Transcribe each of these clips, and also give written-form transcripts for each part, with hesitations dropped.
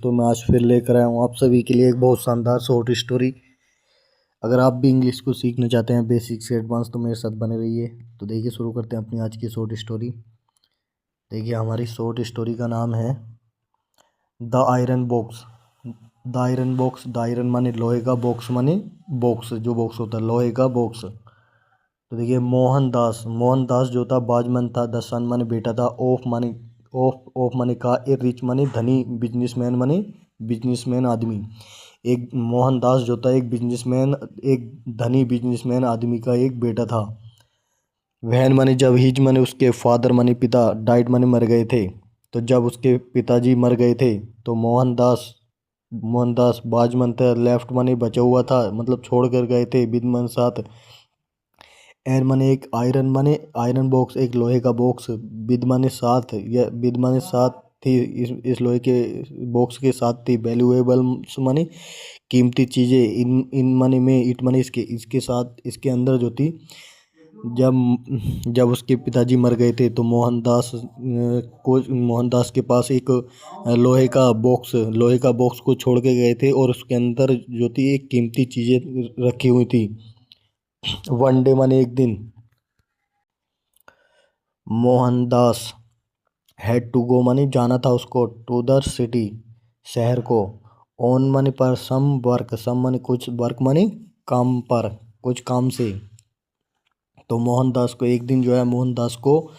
तो मैं आज फिर लेकर आया हूँ आप सभी के लिए एक बहुत शानदार शॉर्ट स्टोरी। अगर आप भी इंग्लिश को सीखना चाहते हैं बेसिक से एडवांस तो मेरे साथ बने रहिए। तो देखिए शुरू करते हैं अपनी आज की शॉर्ट स्टोरी। देखिए हमारी शॉर्ट स्टोरी का नाम है the iron box. The iron box, the iron माने लोहे का, बॉक्स माने बॉक्स, जो बॉक्स होता है लोहे का बॉक्स। तो देखिए मोहनदास, मोहनदास जो था बाजमन था, दसान माने बेटा था, ऑफ माने का, ए रिच माने धनी, बिजनेसमैन माने बिजनेसमैन आदमी। एक मोहनदास जो था एक बिजनेसमैन, एक धनी बिजनेसमैन आदमी का एक बेटा था। वहन माने जब हिज माने उसके फादर माने पिता, डाइट माने मर गए थे। तो जब उसके पिताजी मर गए थे तो मोहनदास, मोहनदास बाजमन था, लेफ्ट माने बचा हुआ था, मतलब छोड़ कर गए थे बिदमन साथ। एन माने एक आयरन माने आयरन बॉक्स, एक लोहे का बॉक्स, विद माने साथ, या विद माने साथ थी, इस लोहे के बॉक्स के साथ थी। वैल्यूएबल माने कीमती चीज़ें, इन इन माने में, इट माने इसके इसके साथ, इसके अंदर जो थी। जब जब उसके पिताजी मर गए थे तो मोहनदास के पास एक लोहे का बॉक्स को छोड़ के गए थे और उसके अंदर जो थी एक कीमती चीज़ें रखी हुई थी। वन डे माने एक दिन, मोहनदास हैड टू गो माने जाना था उसको, टू द सिटी शहर को, ऑन माने पर, सम वर्क, सम माने कुछ, वर्क माने काम पर, कुछ काम से। तो मोहनदास को एक दिन जो है, मोहनदास को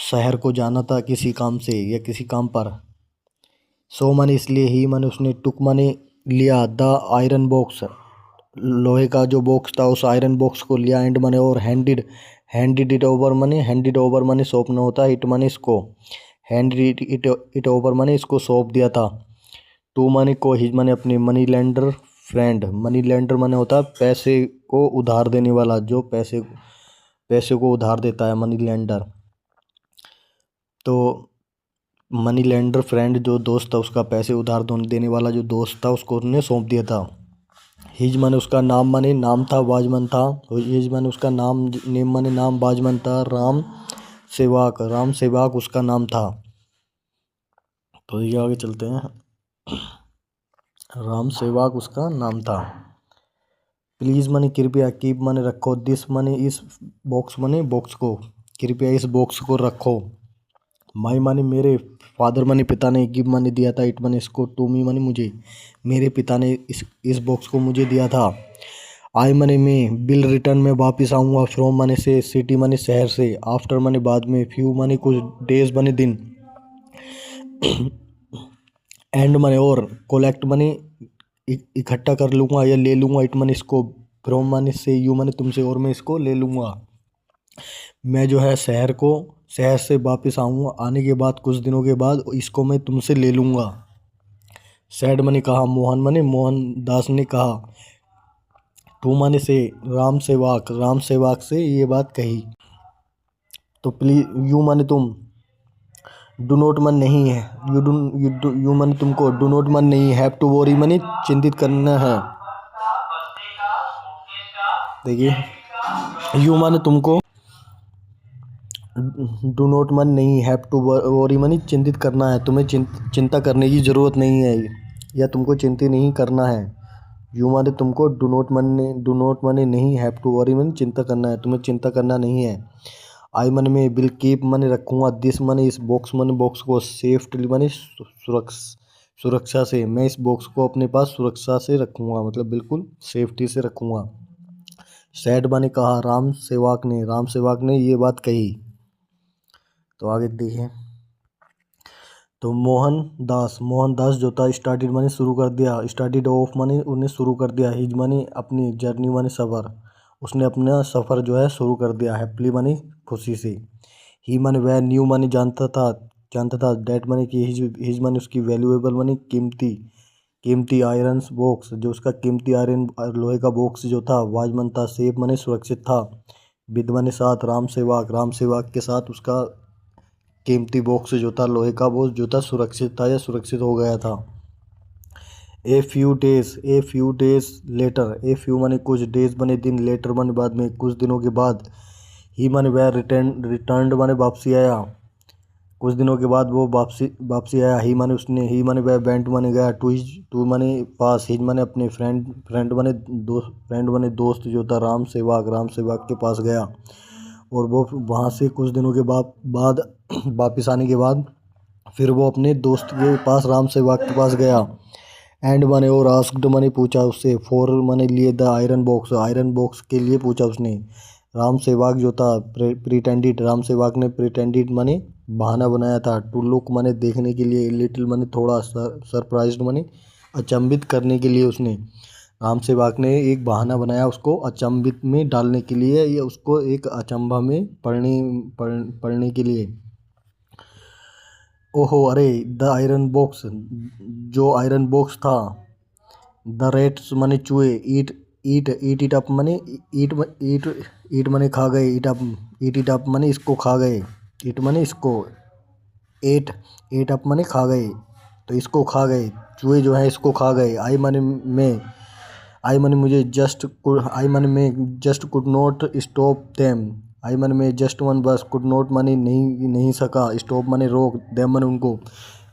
शहर को जाना था किसी काम से या किसी काम पर। सो माने इसलिए, ही माने उसने, टुक माने लिया, द आयरन बॉक्स लोहे का जो बॉक्स था उस आयरन बॉक्स को लिया, एंड माने और हैंडिड, हैंडिड इट ओवर माने, हैंडिड ओवर माने सौंपना होता है, इट माने इसको, हैंडिड इट ओवर माने इसको सौंप दिया था। टू माने को, हिज माने अपने, money lender friend, money lender माने होता है पैसे को उधार देने वाला, जो पैसे पैसे को उधार देता है, मनी लेंडर। तो मनी लेंडर फ्रेंड जो दोस्त था उसका, पैसे उधार देने वाला जो दोस्त था उसको उसने सौंप दिया था। हिज माने उसका नाम माने नाम था, बाजमन था। हिज माने उसका नाम, नेम माने नाम, बाजमन था। राम सेवाक उसका नाम था। तो ये आगे चलते हैं। राम सेवाक उसका नाम था। प्लीज माने कृपया, कीप माने रखो, दिस माने इस, बॉक्स माने बॉक्स को, कृपया इस बॉक्स को रखो। माई माने मेरे, फादर माने पिता ने, गिव माने दिया था, इट माने इसको, टू मी माने मुझे, मेरे पिता ने इस बॉक्स को मुझे दिया था। आई माने में, बिल रिटर्न में वापस आऊँगा, फ्रॉम माने से, सिटी माने शहर से, आफ्टर माने बाद में, फ्यू माने कुछ, डेज माने दिन, एंड माने और, कोलेक्ट माने इकट्ठा कर लूँगा या ले लूँगा, इट माने इसको, फ्रॉम माने से, यू माने तुमसे, और मैं इसको ले लूँगा। मैं जो है शहर से वापस आऊँगा, आने के बाद कुछ दिनों के बाद इसको मैं तुमसे ले लूँगा। सैड माने कहा, मोहन दास ने कहा। टू माने से, राम सेवाक से ये बात कही। तो प्लीज, यू माने तुम, डू नोट मन नहीं है, यू माने तुमको, डू नोट मन नहीं, हैव टू वरी माने चिंतित करना है। देखिए, यू माने तुमको, डू नोट मन नहीं, हैव टू वरी माने चिंतित करना है, तुम्हें चिंता करने की ज़रूरत नहीं है, या तुमको चिंतित नहीं करना है। यू माने तुमको, डू नोट माने नहीं, हैव टू वरी माने चिंता करना है, तुम्हें चिंता करना नहीं है। आई मन में, बिल कीप माने रखूँगा, दिस माने इस, बॉक्स माने बॉक्स को, सेफ्टली माने सुरक्षा से, मैं इस बॉक्स को अपने पास सुरक्षा से रखूँगा, मतलब बिल्कुल सेफ्टी से रखूँगा। सैड माने कहा, राम सेवाक ने ये बात कही। तो आगे देखिए। तो मोहनदास जो था, स्टार्टेड माने शुरू कर दिया, स्टार्टेड ऑफ माने उन्हें शुरू कर दिया, हिज माने अपनी, जर्नी माने सफ़र, उसने अपना सफ़र जो है शुरू कर दिया, हैप्पली माने खुशी से। ही माने वह, न्यू माने जानता था, डेट माने कि, हिज माने उसकी, वैल्यूएबल माने कीमती, कीमती, आयरन बॉक्स जो उसका कीमती आयरन लोहे का बॉक्स जो था, वाजमन था, सेफ माने सुरक्षित था, विद माने साथ, राम सेवाक के साथ उसका कीमती बॉक्स जो था, लोहे का बॉक्स जो था, सुरक्षित था या सुरक्षित हो गया था। A few days later, a few माने कुछ, डेज माने दिन, लेटर माने बाद में, कुछ दिनों के बाद। ही माने वह, रिटर्न माने वापसी आया, कुछ दिनों के बाद वो वापसी वापसी आया। ही माने वह वेंट माने गया टू माने पास हिज माने अपने फ्रेंड माने दोस्त जो था राम सेवक के पास गया। और वो वहाँ से कुछ दिनों के बाद वापिस आने के बाद फिर वो अपने दोस्त के पास राम सेवक के पास गया। एंड माने और आस्क्ड माने पूछा उससे फॉर माने लिए द आयरन बॉक्स के लिए पूछा उसने। राम सेवक जो था प्रिटेंडेड राम सेवक ने प्रिटेंडेड माने बहाना बनाया था टू लुक माने देखने के लिए, लिटिल माने थोड़ा सरप्राइज्ड माने अचंभित करने के लिए उसने। राम सेवक ने एक बहाना बनाया उसको अचंभित में डालने के लिए या उसको एक अचंभा में पढ़ने के लिए। ओहो अरे द आयरन बॉक्स, जो आयरन बॉक्स था। द रेट्स माने चूहे, ईट इट अप माने ईट ईट ईट माने खा गए, ईट इट अप माने इसको खा गए, ईट माने इसको, एट अप माने खा गए, तो इसको खा गए, चूहे जो है इसको खा गए। आई माने मुझे just could not stop them. I माने मैं जस्ट वन बस कुड नॉट माने नहीं सका, स्टॉप माने रोक, देम माने उनको,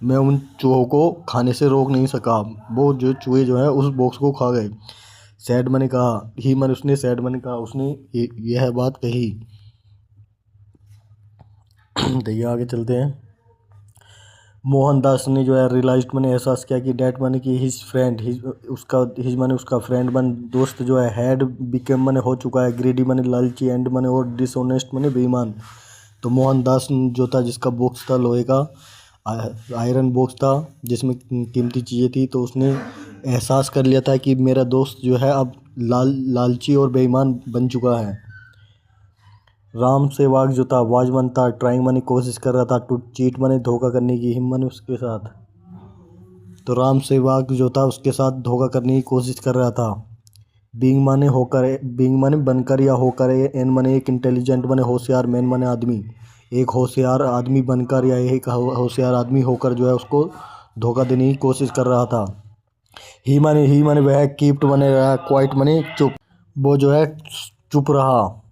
मैं उन चूहों को खाने से रोक नहीं सका। वो जो चूहे जो है उस बॉक्स को खा गए। सैड माने कहा, ही माने उसने, सैड माने कहा उसने यह बात कही। तो ये आगे चलते हैं। मोहनदास ने जो है रियलाइज्ड माने एहसास किया कि डैट माने कि हिज फ्रेंड हिज माने उसका फ्रेंड माने दोस्त जो है हैड बिकम माने हो चुका है ग्रीडी माने लालची, एंड माने और डिसऑनेस्ट माने बेईमान। तो मोहनदास जो था जिसका बॉक्स था लोहे का आयरन बॉक्स था जिसमें कीमती चीज़ें थी, तो उसने एहसास कर लिया था कि मेरा दोस्त जो है अब लालची और बेईमान बन चुका है। राम सेवक जो था वाजमन था, ट्राइंग माने कोशिश कर रहा था, टू चीट माने धोखा करने की, हिम माने उसके साथ। तो राम सेवक जो था उसके साथ धोखा करने की कोशिश कर रहा था। बीइंग माने बनकर या होकर, एन माने एक इंटेलिजेंट माने होशियार, मैन माने आदमी, एक होशियार आदमी बनकर या एक होशियार आदमी होकर जो है उसको धोखा देने की कोशिश कर रहा था। ही माने वह कीप्ट माने रहा, क्वाइट माने चुप, वो जो है चुप रहा,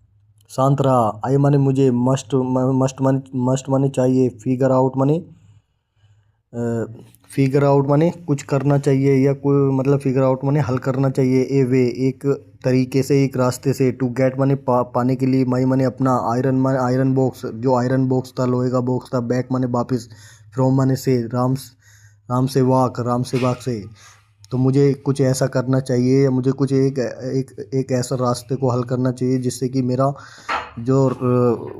शांत रहा। आई माने मुझे, मस्ट माने चाहिए, फिगर आउट माने कुछ करना चाहिए, या कोई मतलब फिगर आउट माने हल करना चाहिए, ए वे एक तरीके से, एक रास्ते से, टू गेट माने पाने के लिए, माई माने अपना, आयरन बॉक्स, जो आयरन बॉक्स था लोहे का बॉक्स था, बैक माने वापस, फ्रॉम माने से, राम से वाक से। तो मुझे कुछ ऐसा करना चाहिए, या मुझे कुछ एक ऐसा रास्ते को हल करना चाहिए जिससे कि मेरा जो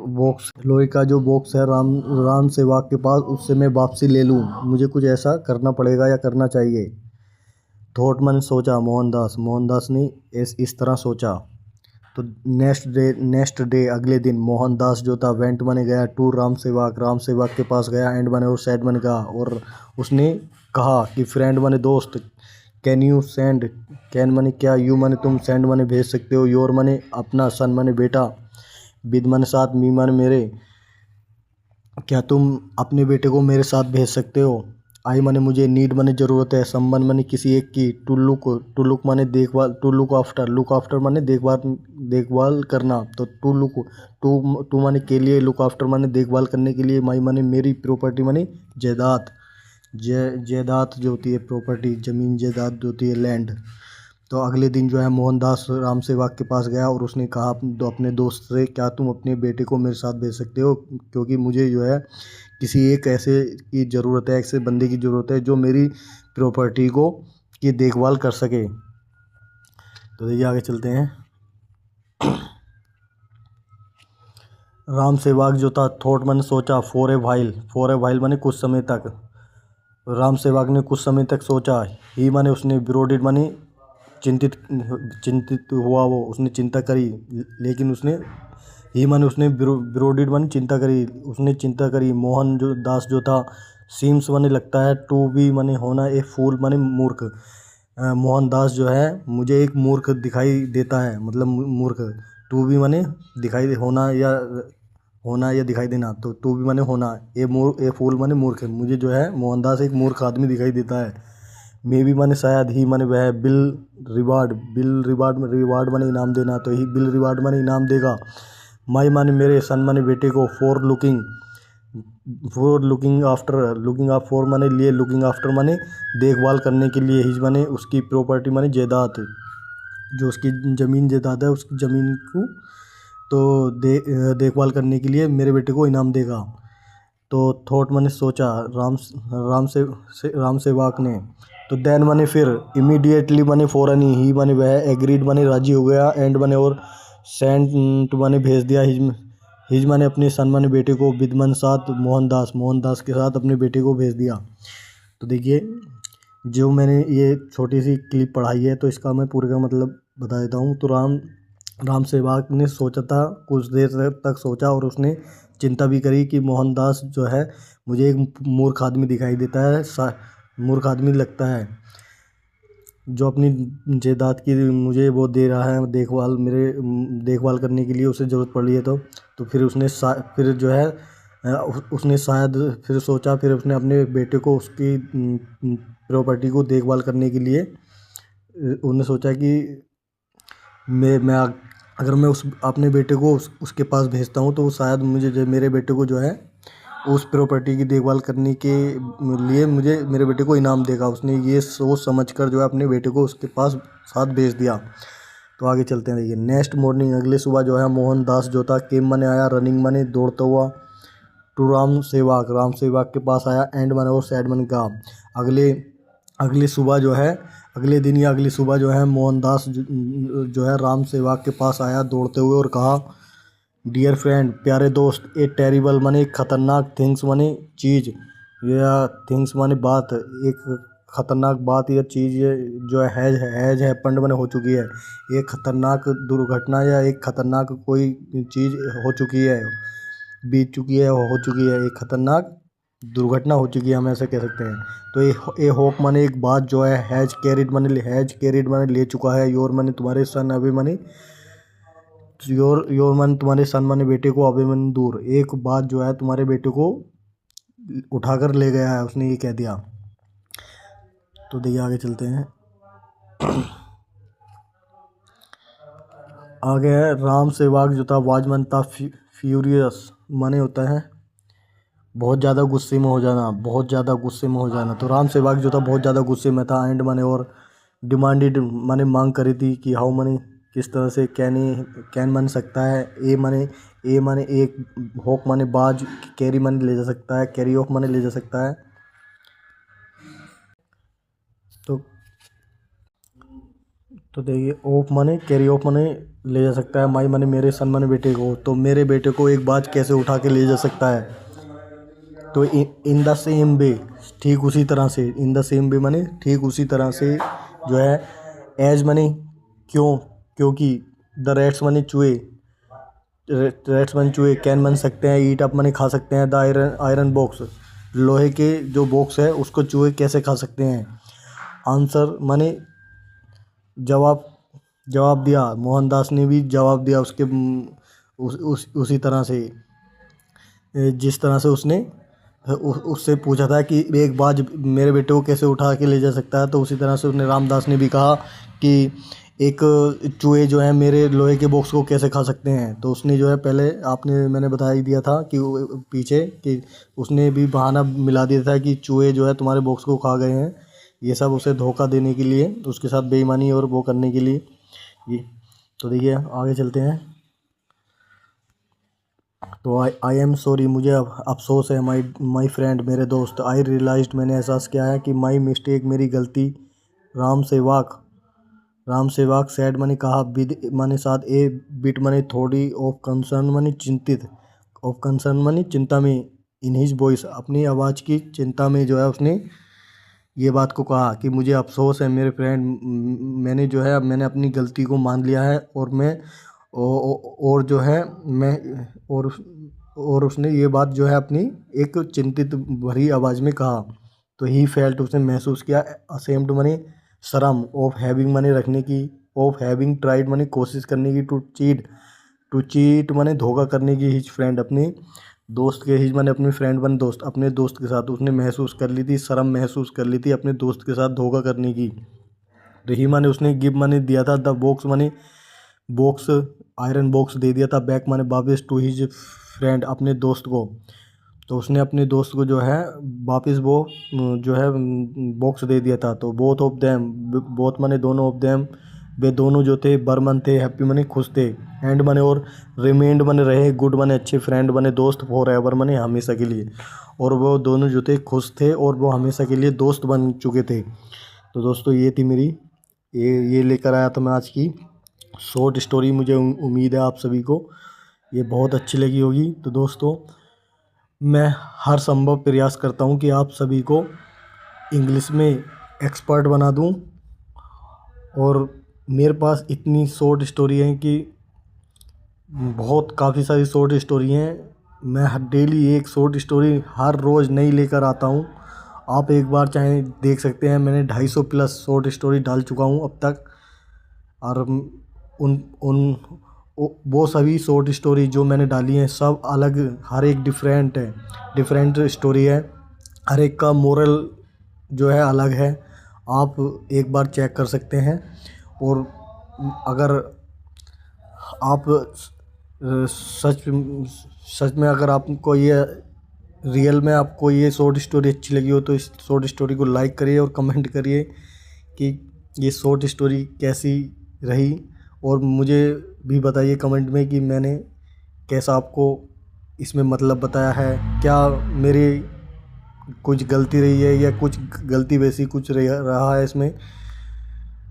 बॉक्स लोहे का जो बॉक्स है राम सेवक के पास, उससे मैं वापसी ले लूँ। मुझे कुछ ऐसा करना पड़ेगा या करना चाहिए। थॉट मैंने सोचा, मोहनदास ने इस तरह सोचा। तो नेक्स्ट डे अगले दिन मोहनदास जो था वेंट माने गया टू राम सेवक के पास गया, एंड माने और सैड माने कहा, और उसने कहा कि फ्रेंड माने दोस्त, कैन माने क्या, यू माने तुम, सेंड माने भेज सकते हो, योर माने अपना, सन माने बेटा, विद माने साथ, मी माने मेरे, क्या तुम अपने बेटे को मेरे साथ भेज सकते हो। आई माने मुझे, नीड माने ज़रूरत है, संबंध माने किसी एक की, टू लुक माने देखभाल, लुक आफ्टर माने देखभाल करना। तो टू माने के लिए, लुक आफ्टर माने देखभाल करने के लिए, माई माने मेरी, प्रॉपर्टी माने जायदाद, जायदाद जो होती है प्रॉपर्टी, ज़मीन जायदाद जो होती है लैंड। तो अगले दिन जो है मोहनदास राम सेवक के पास गया और उसने कहा अपने दोस्त से, क्या तुम अपने बेटे को मेरे साथ भेज सकते हो, क्योंकि मुझे जो है किसी एक ऐसे की ज़रूरत है, ऐसे बंदे की ज़रूरत है जो मेरी प्रॉपर्टी को की देखभाल कर सके। तो देखिए आगे चलते हैं। राम सेवक जो था थॉट मैंने सोचा, फॉर ए वाइल माने कुछ समय तक। राम सेवक ने कुछ समय तक सोचा, ही माने उसने, ब्रोडिड माने चिंतित हुआ, वो उसने चिंता करी, लेकिन उसने ब्रोडिड माने चिंता करी, उसने चिंता करी। मोहन जो दास जो था, सीम्स माने लगता है, टू बी माने होना, ए फूल माने मूर्ख। मोहनदास जो है मुझे एक मूर्ख दिखाई देता है, मतलब मूर्ख। टू बी माने होना या दिखाई देना, तो टू बी माने होना, ए फूल माने मूर्ख, मुझे जो है मोहनदास एक मूर्ख आदमी दिखाई देता है। मे बी माने शायद, ही माने वह, रिवार्ड माने इनाम देना, तो ही बिल रिवार्ड माने इनाम देगा। माई माने मेरे, सन माने बेटे को, फॉर लुकिंग फॉर लुकिंग आप फॉर माने लिए, लुकिंग आफ्टर माने देखभाल करने के लिए, हिज माने उसकी प्रॉपर्टी माने जायदाद, जो उसकी ज़मीन जायदाद है उसकी ज़मीन को तो देखभाल करने के लिए मेरे बेटे को इनाम देगा। तो थॉट मैंने सोचा, राम सेवक ने। तो देन मैंने फिर इमीडिएटली मैंने फ़ौरन ही मैंने वह एग्रीड मैंने राजी हो गया, एंड मैंने और सेंट मैंने भेज दिया हिज मैंने अपने सन मैंने बेटे को विदमन साथ मोहनदास के साथ अपने बेटे को भेज दिया। तो देखिए, जो मैंने ये छोटी सी क्लिप पढ़ाई है तो इसका मैं पूरे का मतलब बता देता हूँ। तो राम सेवक ने सोचा था, कुछ देर तक सोचा और उसने चिंता भी करी कि मोहनदास जो है मुझे एक मूर्ख आदमी दिखाई देता है, मूर्ख आदमी लगता है, जो अपनी जायदाद की मुझे वो दे रहा है देखभाल करने के लिए उसे ज़रूरत पड़ रही है। तो फिर फिर जो है उसने शायद फिर सोचा, फिर उसने अपने बेटे को उसकी प्रॉपर्टी को देखभाल करने के लिए उन्होंने सोचा कि मैं अगर मैं उस अपने बेटे को उसके पास भेजता हूँ तो वो शायद मेरे बेटे को जो है उस प्रॉपर्टी की देखभाल करने के लिए मुझे मेरे बेटे को इनाम देगा। उसने ये सोच समझ कर जो है अपने बेटे को उसके पास साथ भेज दिया। तो आगे चलते हैं। देखिए, नेक्स्ट मॉर्निंग अगले सुबह जो है मोहनदास जो था केम मने आया रनिंग मने दौड़ता हुआ टू राम सेवक के पास आया, एंड मने और सैड मन का। अगले अगली सुबह जो है अगले दिन या अगली सुबह जो है मोहनदास जो है राम सेवक के पास आया दौड़ते हुए और कहा, डियर फ्रेंड, प्यारे दोस्त, ए टेरिबल माने खतरनाक थिंग्स माने चीज़, या थिंग्स माने बात, एक खतरनाक बात या चीज़ जो हैज हैपेंड माने हो चुकी है। एक खतरनाक दुर्घटना या एक खतरनाक कोई चीज़ हो चुकी है, बीत चुकी है, हो चुकी है, एक खतरनाक दुर्घटना हो चुकी है, हम ऐसे कह सकते हैं। तो ए होप माने एक बात जो है, हैज कैरिड माने ले चुका है, योर माने तुम्हारे सन अभी माने योर मन तुम्हारे सन माने बेटे को अभिमन्यु दूर, एक बात जो है तुम्हारे बेटे को उठाकर ले गया है, उसने ये कह दिया। तो देखिए आगे चलते हैं। आगे है राम सेवक जो था वाजमन था फ्यूरियस माने होता है बहुत ज़्यादा गुस्से में हो जाना, बहुत ज़्यादा गुस्से में हो जाना। तो राम सेवक जो था बहुत ज़्यादा गुस्से में था, एंड माने और डिमांडेड माने मांग करी थी कि हाउ माने किस तरह से कैन बन सकता है, ए माने एक, होक माने बाज, कैरी माने ले जा सकता है, कैरी ऑफ माने ले जा सकता है। तो तो देखिए, ऑफ माने कैरी ऑफ माने ले जा सकता है, माई माने मेरे सन माने बेटे को, तो मेरे बेटे को एक बाज कैसे उठा के ले जा सकता है। तो इन द सेम वे, ठीक उसी तरह से, इन द सेम वे माने ठीक उसी तरह से जो है, एज माने क्योंकि द रेट्स माने चूहे, चूहे कैन बन सकते हैं, ईट अप माने खा सकते हैं, द आयरन बॉक्स, लोहे के जो बॉक्स है उसको चूहे कैसे खा सकते हैं। आंसर माने जवाब जवाब दिया, मोहनदास ने भी जवाब दिया उसके उसी तरह से, जिस तरह से उसने उससे पूछा था कि एक बाज मेरे बेटे को कैसे उठा के ले जा सकता है। तो उसी तरह से उसने रामदास ने भी कहा कि एक चूहे जो है मेरे लोहे के बॉक्स को कैसे खा सकते हैं। तो उसने जो है पहले मैंने बता ही दिया था कि पीछे कि उसने भी बहाना मिला दिया था कि चूहे जो है तुम्हारे बॉक्स को खा गए हैं, ये सब उसे धोखा देने के लिए, उसके साथ बेईमानी और वो करने के लिए ये। तो देखिए आगे चलते हैं। तो आई एम सॉरी, मुझे अफसोस है, माई फ्रेंड, मेरे दोस्त, आई रियलाइज्ड, मैंने एहसास किया है कि माई मिस्टेक, मेरी गलती, राम सेवक सैड मैंने कहा, विद मैंने साथ, ए बिट मैंने थोड़ी, ऑफ कंसर्न मैंने चिंतित, ऑफ कंसर्न मैंने चिंता में, इन हिज वॉइस, अपनी आवाज़ की चिंता में जो है उसने ये बात को कहा कि मुझे अफसोस है मेरे फ्रेंड, मैंने जो है मैंने अपनी गलती को मान लिया है, और मैं और जो है मैं और उसने ये बात जो है अपनी एक चिंतित भरी आवाज़ में कहा। तो ही फेल्ट, उसने महसूस किया, असेम्ड मनी शर्म, ऑफ हैविंग मनी रखने की, ऑफ हैविंग ट्राइड मनी कोशिश करने की, टू चीट मनी धोखा करने की, हिज फ्रेंड अपने दोस्त के, हिज मनी अपने फ्रेंड बन दोस्त, अपने दोस्त के साथ उसने महसूस कर ली थी, शर्म महसूस कर ली थी अपने दोस्त के साथ धोखा करने की। रही माने उसने गिव मनी दिया था, the box money iron box दे दिया था, बैक माने वापस, टू हिज फ्रेंड अपने दोस्त को। तो उसने अपने दोस्त को जो है वापस वो जो है बॉक्स दे दिया था। तो बोथ ऑफ देम, बोथ माने दोनों, ऑफ देम वे दोनों जो थे, बर्मन थे, हैप्पी माने खुश थे, एंड माने और रिमेंड माने रहे, गुड माने अच्छे, फ्रेंड माने दोस्त, फॉर एवर माने हमेशा के लिए। और वो दोनों जो थे खुश थे और वो हमेशा के लिए दोस्त बन चुके थे। तो दोस्तों ये थी मेरी, ये लेकर आया था मैं आज की शॉर्ट स्टोरी। मुझे उम्मीद है आप सभी को ये बहुत अच्छी लगी होगी। तो दोस्तों मैं हर संभव प्रयास करता हूँ कि आप सभी को इंग्लिश में एक्सपर्ट बना दूँ। और मेरे पास इतनी शॉर्ट स्टोरी हैं कि बहुत काफ़ी सारी शॉर्ट स्टोरी हैं। मैं हर डेली एक शॉर्ट स्टोरी हर रोज़ नई लेकर आता हूँ। आप एक बार चाहे देख सकते हैं, मैंने 250 प्लस शॉर्ट स्टोरी डाल चुका हूँ अब तक। और उन उन वो सभी शॉर्ट स्टोरी जो मैंने डाली हैं सब अलग, हर एक डिफरेंट है, डिफरेंट स्टोरी है। हर एक का मोरल जो है अलग है। आप एक बार चेक कर सकते हैं। और अगर आप सच सच में अगर आपको ये रियल में आपको ये शॉर्ट स्टोरी अच्छी लगी हो तो इस शॉर्ट स्टोरी को लाइक करिए और कमेंट करिए कि ये शॉर्ट स्टोरी कैसी रही। और मुझे भी बताइए कमेंट में कि मैंने कैसा आपको इसमें मतलब बताया है, क्या मेरी कुछ गलती रही है या कुछ गलती वैसी कुछ रहा है इसमें।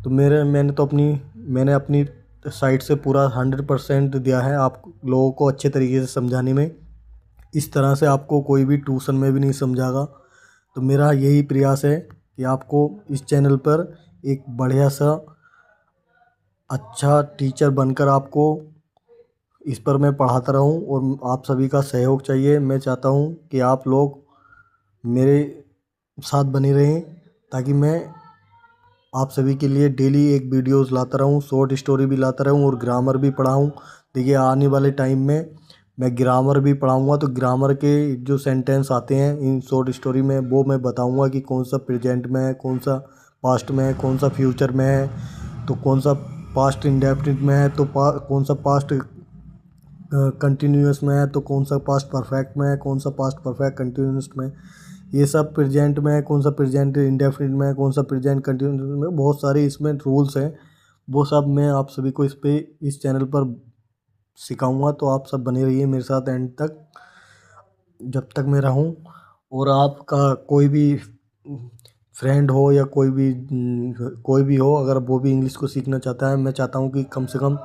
तो मैंने अपनी साइड से पूरा 100% दिया है आप लोगों को अच्छे तरीके से समझाने में। इस तरह से आपको कोई भी ट्यूशन में भी नहीं समझागा। तो मेरा यही प्रयास है कि आपको इस चैनल पर एक बढ़िया सा अच्छा टीचर बनकर आपको इस पर मैं पढ़ाता रहूं। और आप सभी का सहयोग चाहिए। मैं चाहता हूं कि आप लोग मेरे साथ बने रहें ताकि मैं आप सभी के लिए डेली एक वीडियोस लाता रहूं, शॉर्ट स्टोरी भी लाता रहूं और ग्रामर भी पढ़ाऊं। देखिए आने वाले टाइम में मैं ग्रामर भी पढ़ाऊंगा। तो ग्रामर के जो सेंटेंस आते हैं इन शॉर्ट स्टोरी में वो मैं बताऊंगा कि कौन सा प्रेजेंट में है, कौन सा पास्ट में है, कौन सा फ्यूचर में है, तो कौन सा पास्ट इंडेफिनिट में है, तो कौन सा पास्ट कंटिन्यूस में है, तो कौन सा पास्ट परफेक्ट में है, कौन सा पास्ट परफेक्ट कंटिन्यूस में, ये सब प्रेजेंट में है, कौन सा प्रेजेंट इंडेफिनिट में है, कौन सा प्रेजेंट कंटिन्यूस में, बहुत सारे इसमें रूल्स हैं। वो सब मैं आप सभी को इस चैनल पर सिखाऊंगा। तो आप सब बने रहिए मेरे साथ एंड तक, जब तक मैं रहूं। और आपका कोई भी फ्रेंड हो या कोई भी हो, अगर वो भी इंग्लिश को सीखना चाहता है, मैं चाहता हूँ कि कम से कम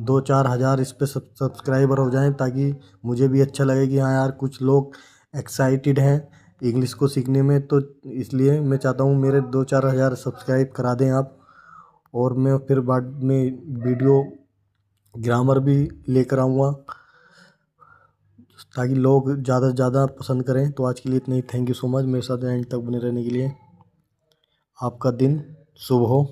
2-4 हज़ार इस पे सब्सक्राइबर हो जाएं ताकि मुझे भी अच्छा लगे कि हाँ यार कुछ लोग एक्साइटेड हैं इंग्लिश को सीखने में। तो इसलिए मैं चाहता हूँ मेरे 2-4 हज़ार सब्सक्राइब करा दें आप। और मैं फिर बाद में वीडियो ग्रामर भी लेकर आऊँगा ताकि लोग ज़्यादा से ज़्यादा पसंद करें। तो आज के लिए इतना ही। थैंक यू सो मच मेरे साथ एंड तक बने रहने के लिए। आपका दिन शुभ हो।